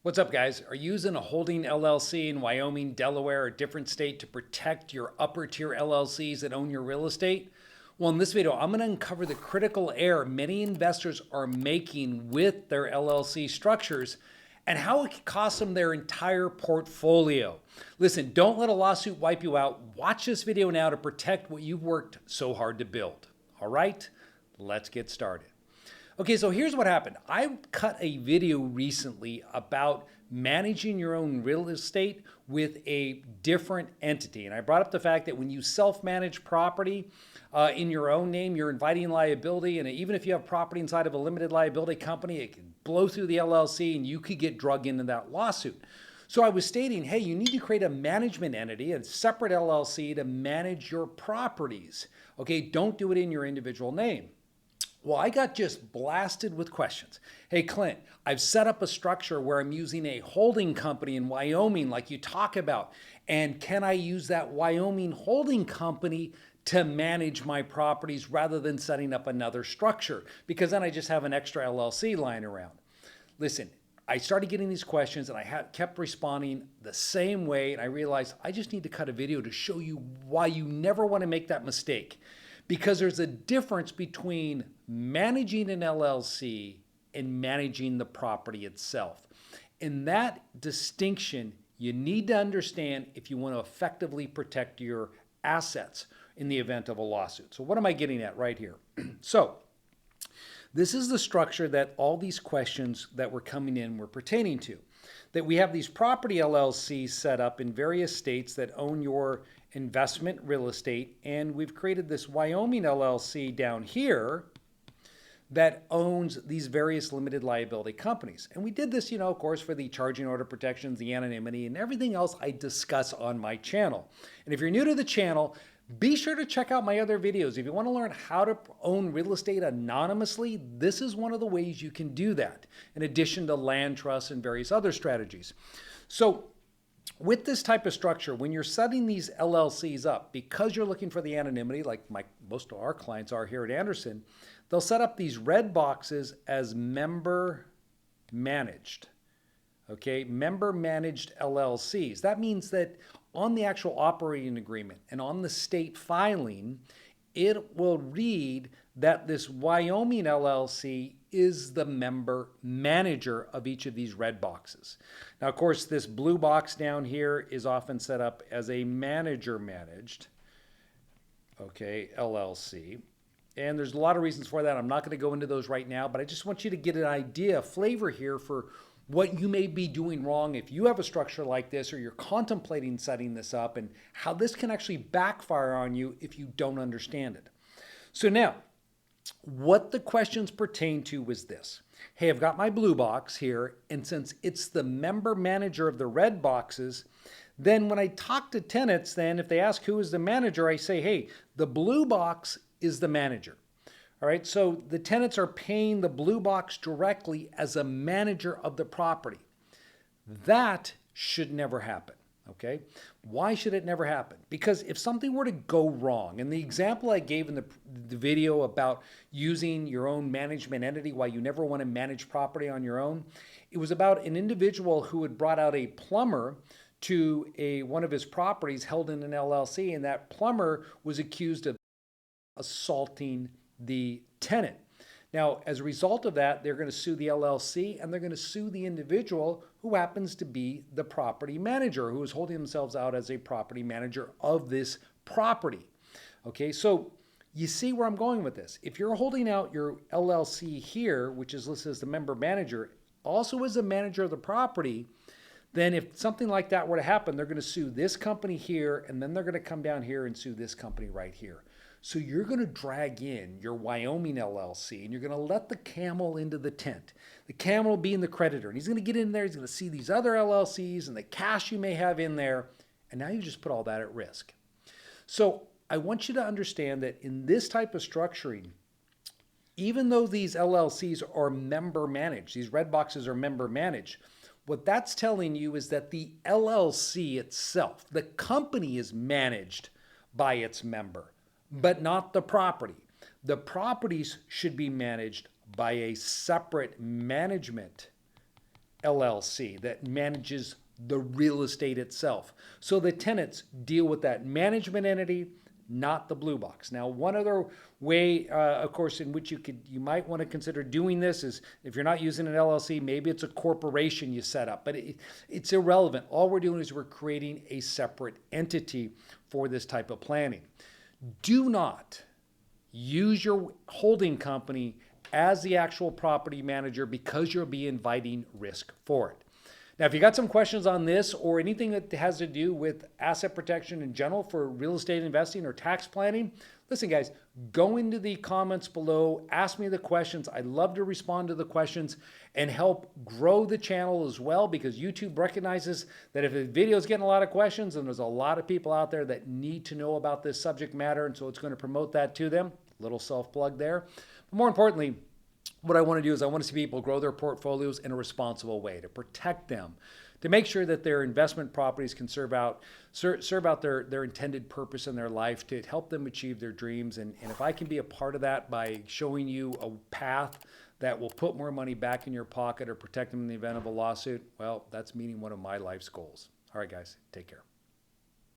What's up, guys? Are you using a holding LLC in Wyoming, Delaware, or a different state to protect your upper tier LLCs that own your real estate? Well, in this video, I'm going to uncover the critical error many investors are making with their LLC structures and how it can cost them their entire portfolio. Listen, don't let a lawsuit wipe you out. Watch this video now to protect what you've worked so hard to build. All right, let's get started. Okay, so here's what happened. I cut a video recently about managing your own real estate with a different entity. And I brought up the fact that when you self-manage property in your own name, you're inviting liability. And even if you have property inside of a limited liability company, it can blow through the LLC and you could get drug into that lawsuit. So I was stating, hey, you need to create a management entity, a separate LLC to manage your properties. Okay, don't do it in your individual name. Well, I got just blasted with questions. Hey, Clint, I've set up a structure where I'm using a holding company in Wyoming like you talk about. And can I use that Wyoming holding company to manage my properties rather than setting up another structure? Because then I just have an extra LLC lying around. Listen, I started getting these questions and I kept responding the same way. And I realized I just need to cut a video to show you why you never want to make that mistake. Because there's a difference between managing an LLC and managing the property itself. And that distinction you need to understand if you want to effectively protect your assets in the event of a lawsuit. So what am I getting at right here? So this is the structure that all these questions that were coming in were pertaining to. That we have these property LLCs set up in various states that own your investment real estate, and we've created this Wyoming LLC down here that owns these various limited liability companies. And we did this, of course, for the charging order protections, the anonymity, and everything else I discuss on my channel. And if you're new to the channel, be sure to check out my other videos. If you want to learn how to own real estate anonymously, this is one of the ways you can do that, in addition to land trusts and various other strategies. So with this type of structure, when you're setting these LLCs up, because you're looking for the anonymity, like most of our clients are here at Anderson, they'll set up these red boxes as member managed. Okay, member managed LLCs. That means that on the actual operating agreement and on the state filing, it will read that this Wyoming LLC is the member manager of each of these red boxes. Now, of course, this blue box down here is often set up as a manager managed, okay, LLC. And there's a lot of reasons for that. I'm not going to go into those right now, but I just want you to get an idea, a flavor here for what you may be doing wrong if you have a structure like this or you're contemplating setting this up, and how this can actually backfire on you if you don't understand it. So now, what the questions pertain to was this. Hey, I've got my blue box here, and since it's the member manager of the red boxes, then when I talk to tenants, then if they ask who is the manager, I say, hey, the blue box is the manager. All right, so the tenants are paying the blue box directly as a manager of the property. That should never happen, okay? Why should it never happen? Because if something were to go wrong, and the example I gave in the video about using your own management entity, why you never want to manage property on your own, it was about an individual who had brought out a plumber to one of his properties held in an LLC, and that plumber was accused of assaulting the tenant. Now, as a result of that, they're going to sue the LLC and they're going to sue the individual who happens to be the property manager, who is holding themselves out as a property manager of this property. Okay, so you see where I'm going with this. If you're holding out your LLC here, which is listed as the member manager, also as a manager of the property, then if something like that were to happen, they're going to sue this company here, and then they're going to come down here and sue this company right here. So you're going to drag in your Wyoming LLC, and you're going to let the camel into the tent. The camel being the creditor, and he's going to get in there, he's going to see these other LLCs and the cash you may have in there, and now you just put all that at risk. So I want you to understand that in this type of structuring, even though these LLCs are member managed, these red boxes are member managed, what that's telling you is that the LLC itself, the company, is managed by its member, but not the property. The properties should be managed by a separate management LLC that manages the real estate itself. So the tenants deal with that management entity, not the blue box. Now, one other way, of course, in which you might want to consider doing this is if you're not using an LLC, maybe it's a corporation you set up, but it's irrelevant. All we're doing is we're creating a separate entity for this type of planning. Do not use your holding company as the actual property manager because you'll be inviting risk for it. Now, if you got some questions on this or anything that has to do with asset protection in general for real estate investing or tax planning, listen, guys, go into the comments below, ask me the questions. I'd love to respond to the questions and help grow the channel as well, because YouTube recognizes that if a video is getting a lot of questions, and there's a lot of people out there that need to know about this subject matter, and so it's going to promote that to them. Little self-plug there. But more importantly, what I want to do is I want to see people grow their portfolios in a responsible way, to protect them, to make sure that their investment properties can serve out their intended purpose in their life, to help them achieve their dreams. And if I can be a part of that by showing you a path that will put more money back in your pocket or protect them in the event of a lawsuit, well, that's meeting one of my life's goals. All right, guys, take care.